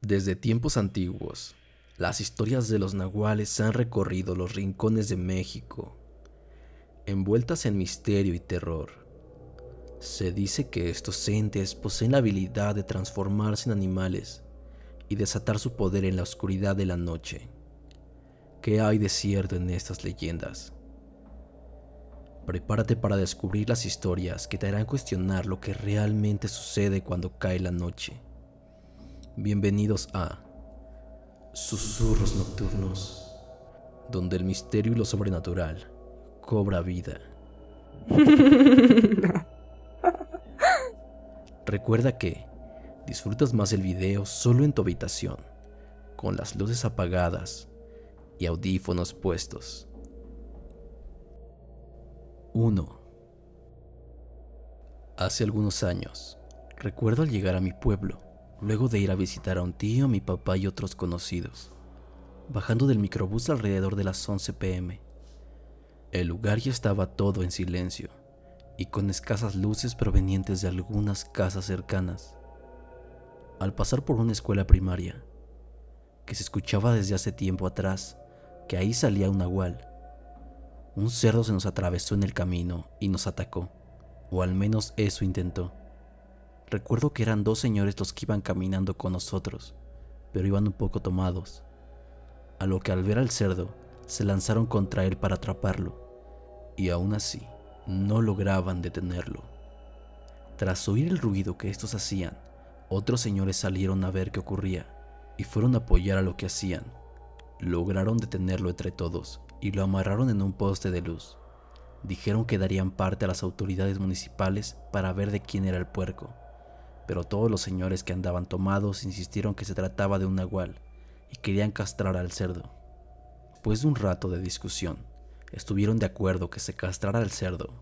Desde tiempos antiguos, las historias de los nahuales han recorrido los rincones de México, envueltas en misterio y terror. Se dice que estos entes poseen la habilidad de transformarse en animales y desatar su poder en la oscuridad de la noche. ¿Qué hay de cierto en estas leyendas? Prepárate para descubrir las historias que te harán cuestionar lo que realmente sucede cuando cae la noche. Bienvenidos a Susurros Nocturnos, donde el misterio y lo sobrenatural cobra vida. Recuerda que disfrutas más el video solo en tu habitación, con las luces apagadas y audífonos puestos. 1. Hace algunos años, recuerdo al llegar a mi pueblo, luego de ir a visitar a un tío, mi papá y otros conocidos, bajando del microbús alrededor de las 11 p.m. El lugar ya estaba todo en silencio y con escasas luces provenientes de algunas casas cercanas. Al pasar por una escuela primaria, que se escuchaba desde hace tiempo atrás, que ahí salía un nahual, un cerdo se nos atravesó en el camino y nos atacó, o al menos eso intentó. Recuerdo que eran 2 señores los que iban caminando con nosotros, pero iban un poco tomados, a lo que al ver al cerdo se lanzaron contra él para atraparlo, y aún así no lograban detenerlo. Tras oír el ruido que estos hacían, otros señores salieron a ver qué ocurría y fueron a apoyar a lo que hacían. Lograron detenerlo entre todos y lo amarraron en un poste de luz. Dijeron que darían parte a las autoridades municipales para ver de quién era el puerco, pero todos los señores que andaban tomados insistieron que se trataba de un nahual y querían castrar al cerdo. Después de un rato de discusión, estuvieron de acuerdo que se castrara al cerdo,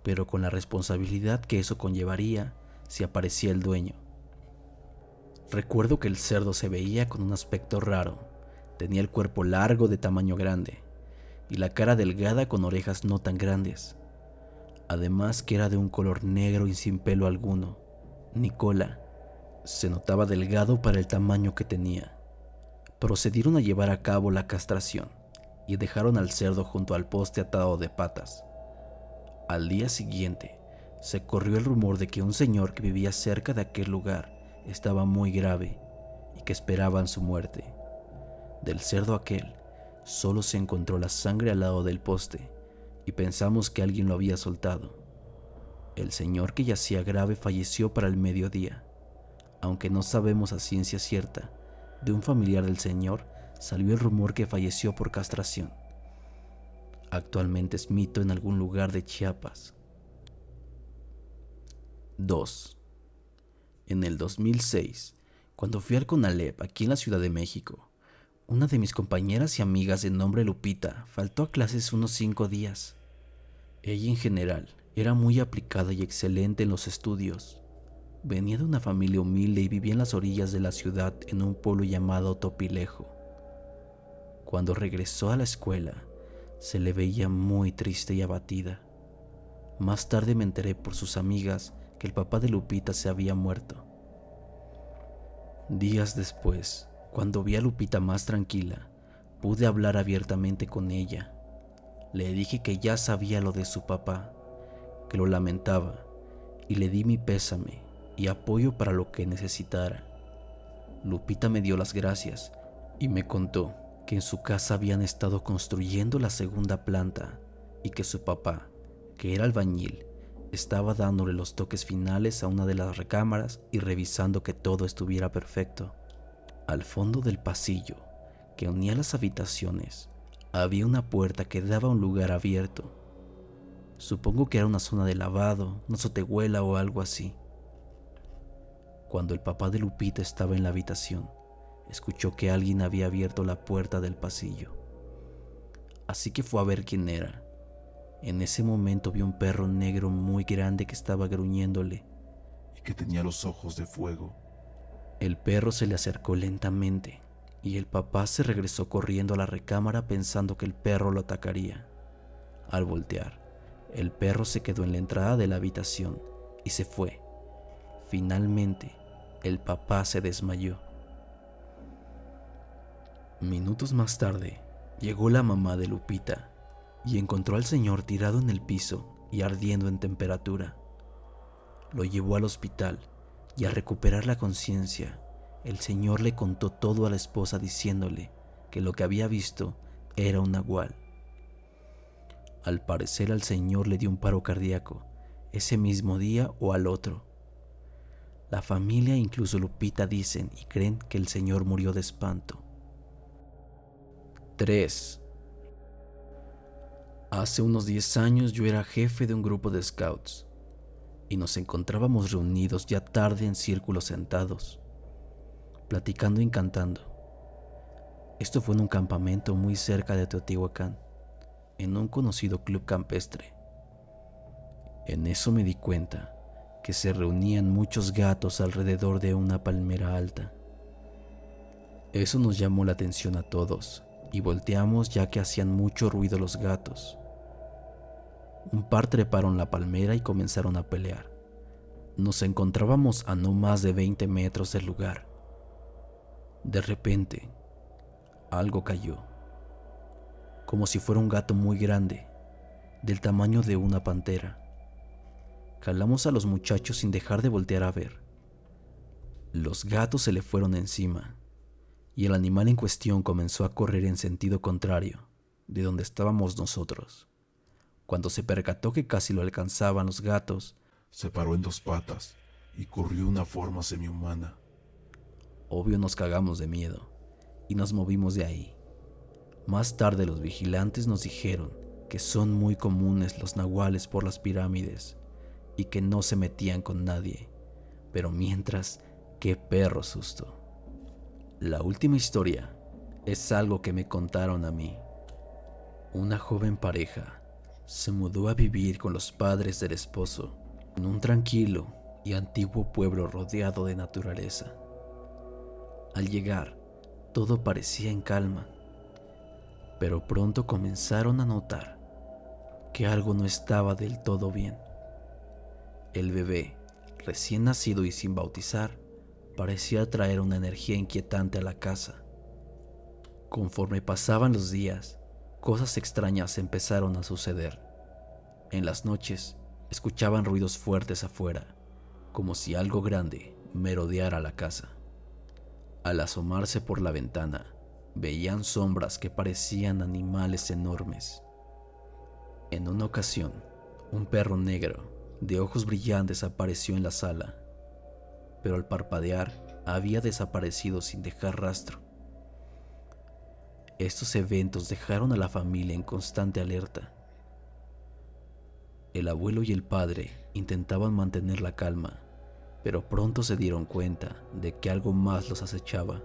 pero con la responsabilidad que eso conllevaría si aparecía el dueño. Recuerdo que el cerdo se veía con un aspecto raro, tenía el cuerpo largo de tamaño grande y la cara delgada con orejas no tan grandes, además que era de un color negro y sin pelo alguno, ni cola. Se notaba delgado para el tamaño que tenía. Procedieron a llevar a cabo la castración y dejaron al cerdo junto al poste atado de patas. Al día siguiente, se corrió el rumor de que un señor que vivía cerca de aquel lugar estaba muy grave y que esperaban su muerte. Del cerdo aquel, solo se encontró la sangre al lado del poste y pensamos que alguien lo había soltado. El señor que yacía grave falleció para el mediodía, aunque no sabemos a ciencia cierta. De un familiar del señor salió el rumor que falleció por castración. Actualmente es mito en algún lugar de Chiapas. 2. En el 2006, cuando fui al CONALEP aquí en la Ciudad de México, una de mis compañeras y amigas de nombre Lupita faltó a clases unos 5 días. Ella en general era muy aplicada y excelente en los estudios. Venía de una familia humilde y vivía en las orillas de la ciudad en un pueblo llamado Topilejo. Cuando regresó a la escuela, se le veía muy triste y abatida. Más tarde me enteré por sus amigas que el papá de Lupita se había muerto. Días después, cuando vi a Lupita más tranquila, pude hablar abiertamente con ella. Le dije que ya sabía lo de su papá, que lo lamentaba, y le di mi pésame y apoyo para lo que necesitara. Lupita me dio las gracias y me contó que en su casa habían estado construyendo la segunda planta y que su papá, que era albañil, estaba dándole los toques finales a una de las recámaras y revisando que todo estuviera perfecto. Al fondo del pasillo que unía las habitaciones había una puerta que daba a un lugar abierto. Supongo que era una zona de lavado, una azotehuela o algo así. Cuando el papá de Lupita estaba en la habitación, escuchó que alguien había abierto la puerta del pasillo. Así que fue a ver quién era. En ese momento vio un perro negro muy grande que estaba gruñéndole y que tenía los ojos de fuego. El perro se le acercó lentamente y el papá se regresó corriendo a la recámara pensando que el perro lo atacaría. Al voltear, el perro se quedó en la entrada de la habitación y se fue. Finalmente, el papá se desmayó. Minutos más tarde, llegó la mamá de Lupita y encontró al señor tirado en el piso y ardiendo en temperatura. Lo llevó al hospital y al recuperar la conciencia, el señor le contó todo a la esposa diciéndole que lo que había visto era un nahual. Al parecer al señor le dio un paro cardíaco ese mismo día o al otro. La familia e incluso Lupita dicen y creen que el señor murió de espanto. 3. Hace unos 10 años yo era jefe de un grupo de scouts y nos encontrábamos reunidos ya tarde en círculos sentados, platicando y cantando. Esto fue en un campamento muy cerca de Teotihuacán, en un conocido club campestre. En eso me di cuenta que se reunían muchos gatos alrededor de una palmera alta. Eso nos llamó la atención a todos y volteamos ya que hacían mucho ruido los gatos. Un par treparon la palmera y comenzaron a pelear. Nos encontrábamos a no más de 20 metros del lugar. De repente, algo cayó, como si fuera un gato muy grande, del tamaño de una pantera. Jalamos a los muchachos sin dejar de voltear a ver. Los gatos se le fueron encima y el animal en cuestión comenzó a correr en sentido contrario de donde estábamos nosotros. Cuando se percató que casi lo alcanzaban los gatos, Se paró en 2 patas y corrió de una forma semihumana. obvio nos cagamos de miedo y nos movimos de ahí. Más tarde los vigilantes nos dijeron que son muy comunes los nahuales por las pirámides y que no se metían con nadie, pero mientras, qué perro susto. La última historia es algo que me contaron a mí. Una joven pareja se mudó a vivir con los padres del esposo en un tranquilo y antiguo pueblo rodeado de naturaleza. Al llegar, todo parecía en calma, pero pronto comenzaron a notar que algo no estaba del todo bien. El bebé, recién nacido y sin bautizar, parecía traer una energía inquietante a la casa. Conforme pasaban los días, cosas extrañas empezaron a suceder. En las noches, escuchaban ruidos fuertes afuera, como si algo grande merodeara la casa. Al asomarse por la ventana, veían sombras que parecían animales enormes. En una ocasión, un perro negro de ojos brillantes apareció en la sala, pero al parpadear había desaparecido sin dejar rastro. Estos eventos dejaron a la familia en constante alerta. El abuelo y el padre intentaban mantener la calma, pero pronto se dieron cuenta de que algo más los acechaba.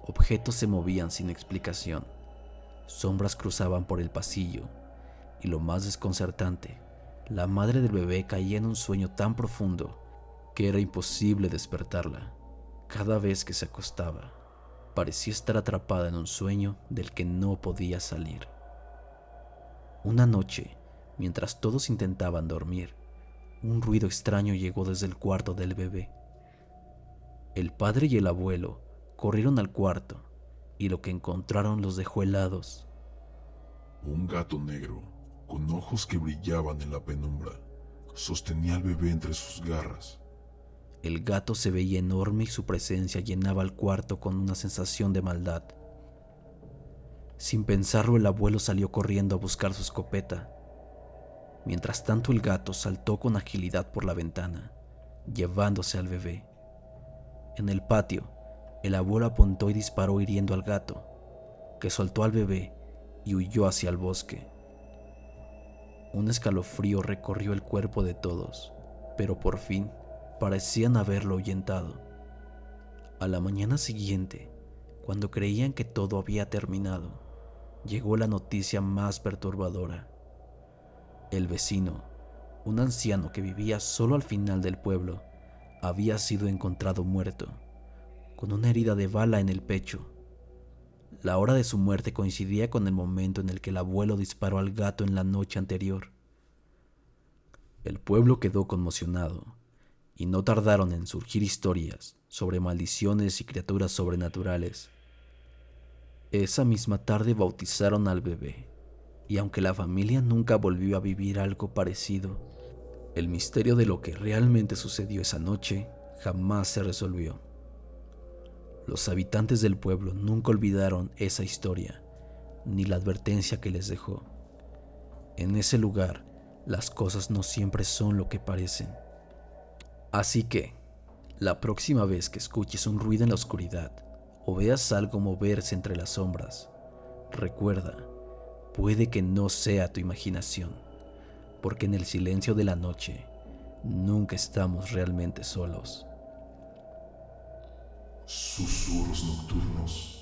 Objetos se movían sin explicación, sombras cruzaban por el pasillo, y lo más desconcertante, la madre del bebé caía en un sueño tan profundo que era imposible despertarla. Cada vez que se acostaba, parecía estar atrapada en un sueño del que no podía salir. Una noche, mientras todos intentaban dormir, un ruido extraño llegó desde el cuarto del bebé. El padre y el abuelo corrieron al cuarto y lo que encontraron los dejó helados. Un gato negro, con ojos que brillaban en la penumbra, sostenía al bebé entre sus garras. El gato se veía enorme y su presencia llenaba el cuarto con una sensación de maldad. Sin pensarlo, el abuelo salió corriendo a buscar su escopeta. Mientras tanto, el gato saltó con agilidad por la ventana, llevándose al bebé. En el patio, el abuelo apuntó y disparó hiriendo al gato, que soltó al bebé y huyó hacia el bosque. Un escalofrío recorrió el cuerpo de todos, pero por fin parecían haberlo ahuyentado. A la mañana siguiente, cuando creían que todo había terminado, llegó la noticia más perturbadora. El vecino, un anciano que vivía solo al final del pueblo, había sido encontrado muerto, con una herida de bala en el pecho. La hora de su muerte coincidía con el momento en el que el abuelo disparó al gato en la noche anterior. El pueblo quedó conmocionado, y no tardaron en surgir historias sobre maldiciones y criaturas sobrenaturales. Esa misma tarde bautizaron al bebé, y aunque la familia nunca volvió a vivir algo parecido, el misterio de lo que realmente sucedió esa noche jamás se resolvió. Los habitantes del pueblo nunca olvidaron esa historia, ni la advertencia que les dejó. En ese lugar, las cosas no siempre son lo que parecen. Así que, la próxima vez que escuches un ruido en la oscuridad o veas algo moverse entre las sombras, recuerda, puede que no sea tu imaginación, porque en el silencio de la noche nunca estamos realmente solos. Susurros nocturnos.